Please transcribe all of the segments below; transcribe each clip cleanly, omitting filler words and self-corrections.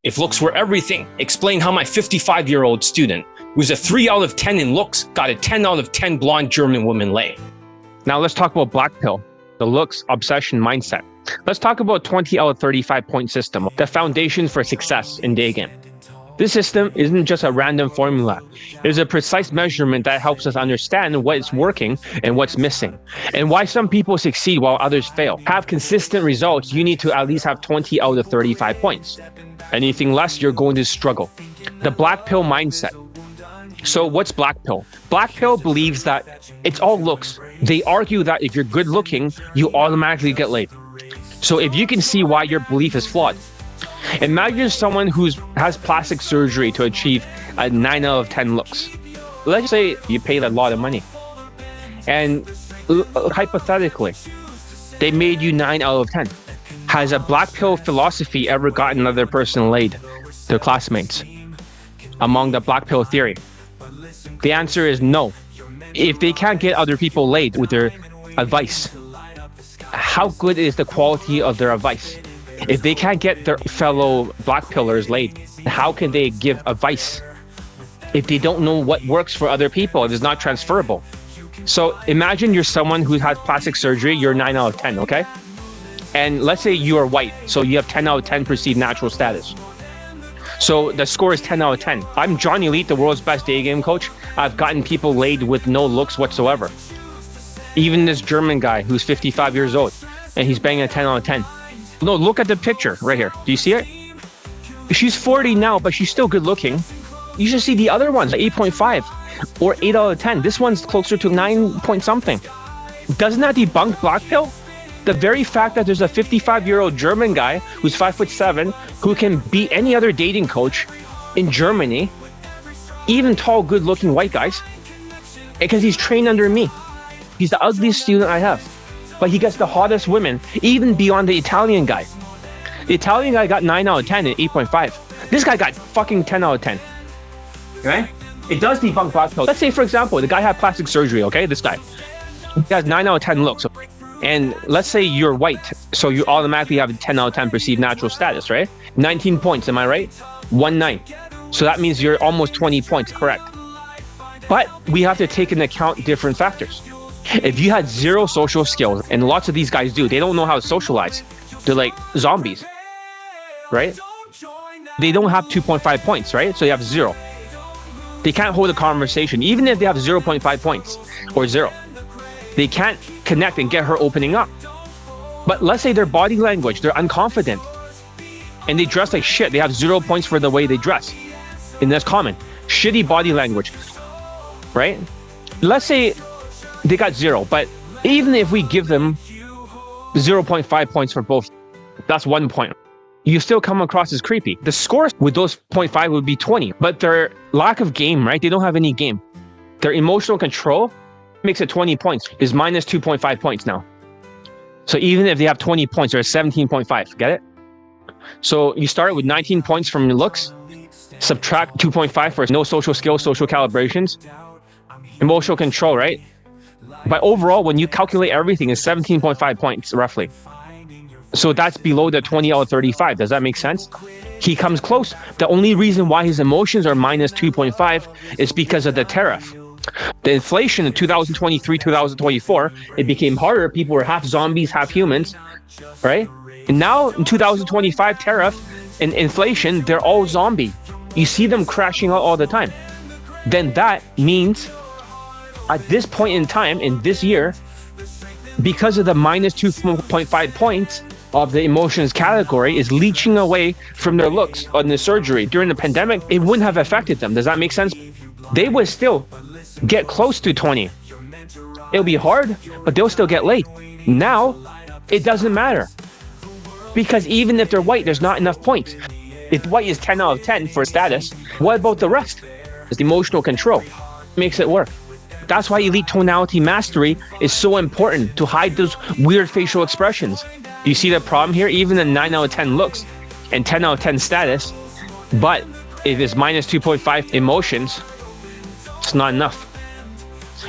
If looks were everything, explain how my 55-year-old student, who's a 3 out of 10 in looks, got a 10 out of 10 blonde German woman lay. Now let's talk about black pill, the looks obsession mindset. Let's talk about 20 out of 35 point system, the foundation for success in Daygame. This system isn't just a random formula. There's a precise measurement that helps us understand what's working and what's missing, and why some people succeed while others fail. Have consistent results, you need to at least have 20 out of 35 points. Anything less, you're going to struggle. The black pill mindset. So what's black pill? Black pill believes that it's all looks. They argue that if you're good looking, you automatically get laid. So if you can see why your belief is flawed, imagine someone who has plastic surgery to achieve a 9 out of 10 looks. Let's say you paid a lot of money, and hypothetically, they made you 9 out of 10. Has a black pill philosophy ever gotten another person laid, their classmates, among the black pill theory? The answer is no. If they can't get other people laid with their advice, how good is the quality of their advice? If they can't get their fellow black pillars laid, how can they give advice if they don't know what works for other people? It is not transferable. So imagine you're someone who has plastic surgery, you're 9 out of 10, okay? And let's say you are white, so you have 10 out of 10 perceived natural status. So the score is 10 out of 10. I'm Johnny Elite, the world's best day game coach. I've gotten people laid with no looks whatsoever. Even this German guy who's 55 years old, and he's banging a 10 out of 10. No, look at the picture right here. Do you see it? She's 40 now, but she's still good looking. You should see the other ones, 8.5 or 8 out of 10. This one's closer to 9 point something. Doesn't that debunk black pill? The very fact that there's a 55-year-old German guy who's 5'7", who can beat any other dating coach in Germany, even tall, good-looking white guys, because he's trained under me. He's the ugliest student I have, but he gets the hottest women, even beyond the Italian guy. The Italian guy got 9 out of 10 and 8.5. This guy got fucking 10 out of 10. Okay? It does debunk black pill. Let's say, for example, the guy had plastic surgery, okay? This guy. He has 9 out of 10 looks. And let's say you're white, so you automatically have a 10 out of 10 perceived natural status, right? 19 points, am I right? 1-9. So that means you're almost 20 points, correct? But we have to take into account different factors. If you had zero social skills, and lots of these guys do, they don't know how to socialize. They're like zombies, right? They don't have 2.5 points, right? So you have 0. They can't hold a conversation, even if they have 0.5 points or 0. They can't connect and get her opening up. But let's say their body language, they're unconfident, and they dress like shit. They have 0 points for the way they dress. And that's common. Shitty body language, right? Let's say they got 0, but even if we give them 0.5 points for both, that's 1 point. You still come across as creepy. The scores with those 0.5 would be 20, but their lack of game, right? They don't have any game. Their emotional control makes it 20 points, is minus 2.5 points now. So even if they have 20 points, they're 17.5, get it? So you start with 19 points from your looks, subtract 2.5 for no social skills, social calibrations, emotional control, right? But overall, when you calculate everything, it's 17.5 points, roughly. So that's below the 20 out of 35. Does that make sense? He comes close. The only reason why his emotions are minus 2.5 is because of the tariff. The inflation in 2023, 2024, it became harder. People were half zombies, half humans, right? And now in 2025 tariff and inflation, they're all zombie. You see them crashing out all the time. Then that means at this point in time, in this year, because of the minus 2.5 points of the emotions category is leaching away from their looks on the surgery. During the pandemic, it wouldn't have affected them. Does that make sense? They would still get close to 20. It'll be hard, but they'll still get laid. Now, it doesn't matter. Because even if they're white, there's not enough points. If white is 10 out of 10 for status, what about the rest? It's the emotional control. Makes it work. That's why elite tonality mastery is so important, to hide those weird facial expressions. You see the problem here? Even in 9 out of 10 looks and 10 out of 10 status, but if it's minus 2.5 emotions, it's not enough.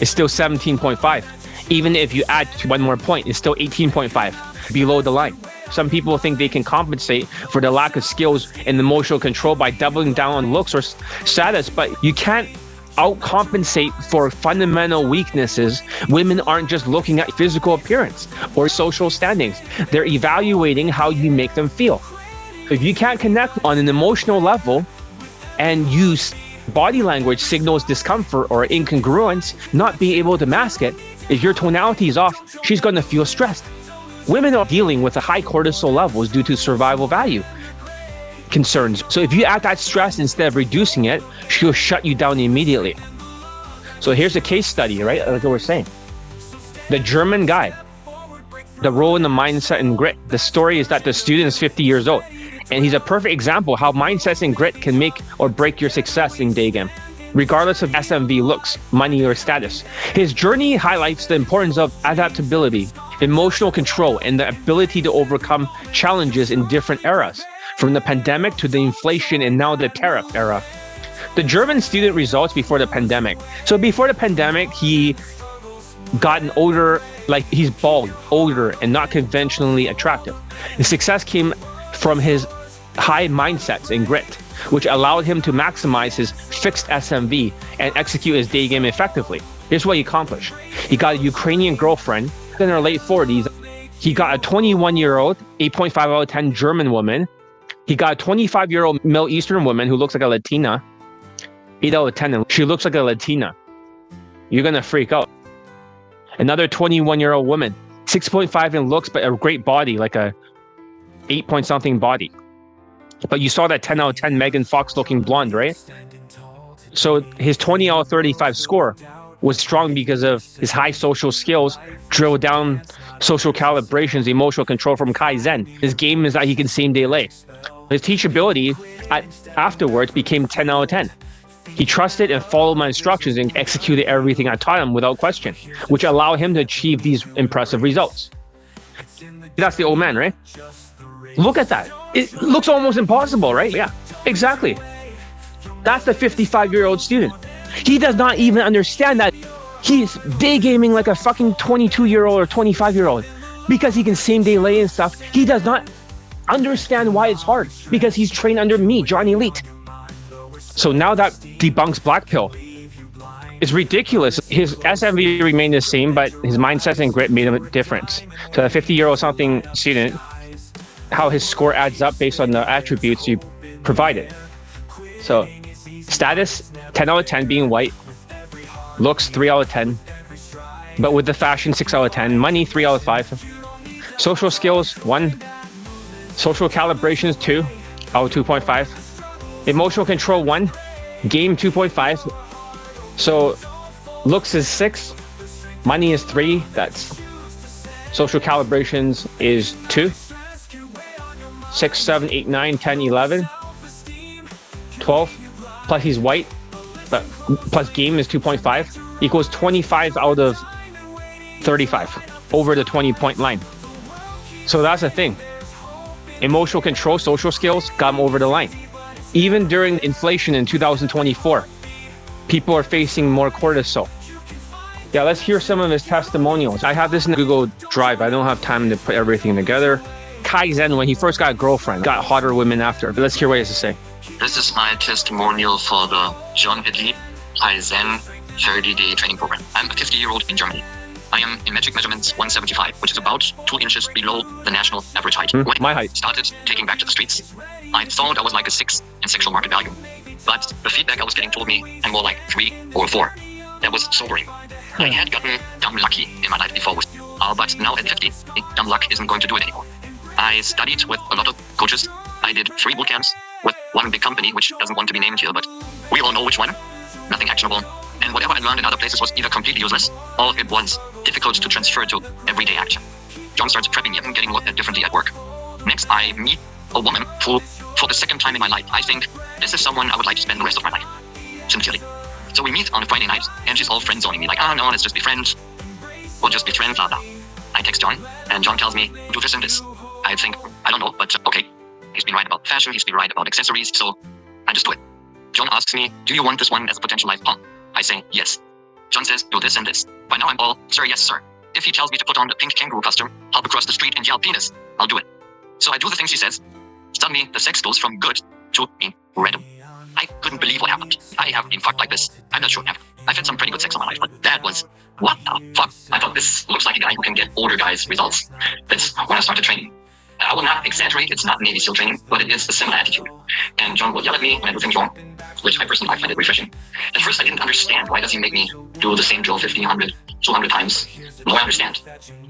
It's still 17.5. Even if you add one more point, it's still 18.5 below the line. Some people think they can compensate for the lack of skills and emotional control by doubling down on looks or status, but you can't outcompensate for fundamental weaknesses. Women aren't just looking at physical appearance or social standings. They're evaluating how you make them feel. If you can't connect on an emotional level and use body language signals discomfort or incongruence, not being able to mask it, if your tonality is off, she's going to feel stressed. Women are dealing with a high cortisol levels due to survival value concerns. So if you add that stress instead of reducing it, she'll shut you down immediately. So here's a case study, right? Like we're saying. The German guy, the role in the mindset and grit. The story is that the student is 50 years old, and he's a perfect example how mindsets and grit can make or break your success in Daygame, regardless of SMV looks, money, or status. His journey highlights the importance of adaptability, emotional control, and the ability to overcome challenges in different eras, from the pandemic to the inflation and now the tariff era. The German student results before the pandemic. So before the pandemic, he got an older, like he's bald, older, and not conventionally attractive. His success came from his high mindsets and grit, which allowed him to maximize his fixed SMV and execute his Daygame effectively. Here's what he accomplished. He got a Ukrainian girlfriend in her late 40s. He got a 21-year-old, 8.5 out of 10 German woman. He got a 25-year-old Middle Eastern woman who looks like a Latina, 8 out of 10, and she looks like a Latina. You're gonna freak out. Another 21-year-old woman, 6.5 in looks, but a great body, like a 8-point-something body. But you saw that 10 out of 10 Megan Fox looking blonde, right? So his 20 out of 35 score was strong because of his high social skills, drill down social calibrations, emotional control from Kaizen. His game is that he can same day lay. His teachability afterwards became 10 out of 10. He trusted and followed my instructions and executed everything I taught him without question, which allowed him to achieve these impressive results. That's the old man, right? Look at that. It looks almost impossible, right? Yeah, exactly. That's the 55-year-old student. He does not even understand that he's daygaming like a fucking 22-year-old or 25-year-old because he can same day lay and stuff. He does not understand why it's hard because he's trained under me, Johnny Elite. So now that debunks Black Pill. It's ridiculous. His SMV remained the same, but his mindset and grit made him a difference. So a 50-year-old something student, how his score adds up based on the attributes you provided. So status, 10 out of 10 being white. Looks, 3 out of 10. But with the fashion, 6 out of 10. Money, 3 out of 5. Social skills, 1. Social calibrations, 2 out of 2.5. Emotional control, 1. Game, 2.5. So looks is 6. Money is 3. That's social calibrations is 2. 6, 7, 8, 9, 10, 11. 12. Plus he's white. But plus game is 2.5 equals 25 out of 35 over the 20-point line. So that's the thing. Emotional control, social skills got him over the line. Even during inflation in 2024, people are facing more cortisol. Yeah, let's hear some of his testimonials. I have this in Google Drive. I don't have time to put everything together. Kaizen, when he first got a girlfriend, got hotter women after. But let's hear what he has to say. This is my testimonial for the John Italy Kaizen 30-day training program. I'm a 50-year-old in Germany. I am in metric measurements 175, which is about 2 inches below the national average height. When My height. I started taking back to the streets, I thought I was like a 6 in sexual market value. But the feedback I was getting told me I'm more like 3 or 4. That was sobering. I had gotten dumb lucky in my life before, but now at 50, dumb luck isn't going to do it anymore. I studied with a lot of coaches. I did 3 boot camps with one big company, which doesn't want to be named here, but we all know which one. Nothing actionable. And whatever I learned in other places was either completely useless, or it was difficult to transfer to everyday action. John starts prepping me and getting looked at differently at work. Next, I meet a woman who, for the second time in my life, I think this is someone I would like to spend the rest of my life. Sincerely. So we meet on a Friday night, and she's all friend-zoning me, like, no, let's just be friends. We'll just be friends, blah, blah. I text John, and John tells me, do this and this. I think, I don't know, but okay. He's been right about fashion, he's been right about accessories, so I just do it. John asks me, do you want this one as a potential life partner? I say, yes. John says, do this and this. By now I'm all, sir, yes, sir. If he tells me to put on the pink kangaroo costume, hop across the street and yell penis, I'll do it. So I do the things she says. Suddenly, the sex goes from good to random. I couldn't believe what happened. I have been fucked like this. I'm not sure. I've had some pretty good sex in my life, but that was, what the fuck? I thought this looks like a guy who can get older guys results. That's when I started training. I will not exaggerate, it's not Navy SEAL training, but it is a similar attitude. And John will yell at me when I do things wrong, which I personally find it refreshing. At first I didn't understand, why does he make me do the same drill 50, 100, 200 times? Now I understand.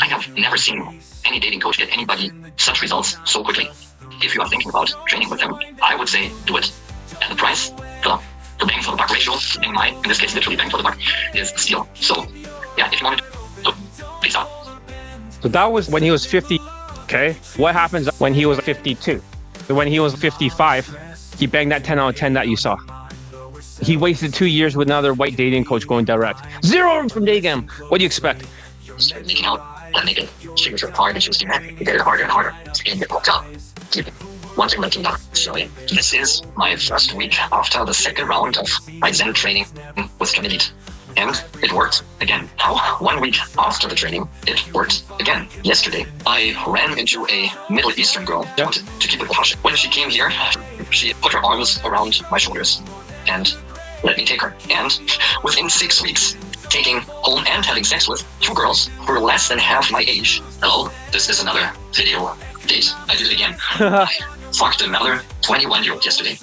I have never seen any dating coach get anybody such results so quickly. If you are thinking about training with them, I would say do it. And the price, the bang for the buck ratio, in this case literally bang for the buck, is steal. So yeah, if you want to, please out. So that was when he was 50. Okay. What happens when he was 52? When he was 55, he banged that 10 out of 10 that you saw. He wasted 2 years with another white dating coach going direct. 0 from Daygame. What do you expect? Started making out and make it. She was hard and she was demanding. Get it harder and harder. And get hooked up. Keep it. One thing looking down. So yeah, this is my first week after the second round of my Zen training with John Elite. And it worked again. How? 1 week after the training, it worked again. Yesterday, I ran into a Middle Eastern girl who wanted to keep it hush. When she came here, she put her arms around my shoulders and let me take her. And within 6 weeks, taking home and having sex with 2 girls who were less than half my age. Hello, this is another video date. I did it again. I fucked another 21-year-old yesterday.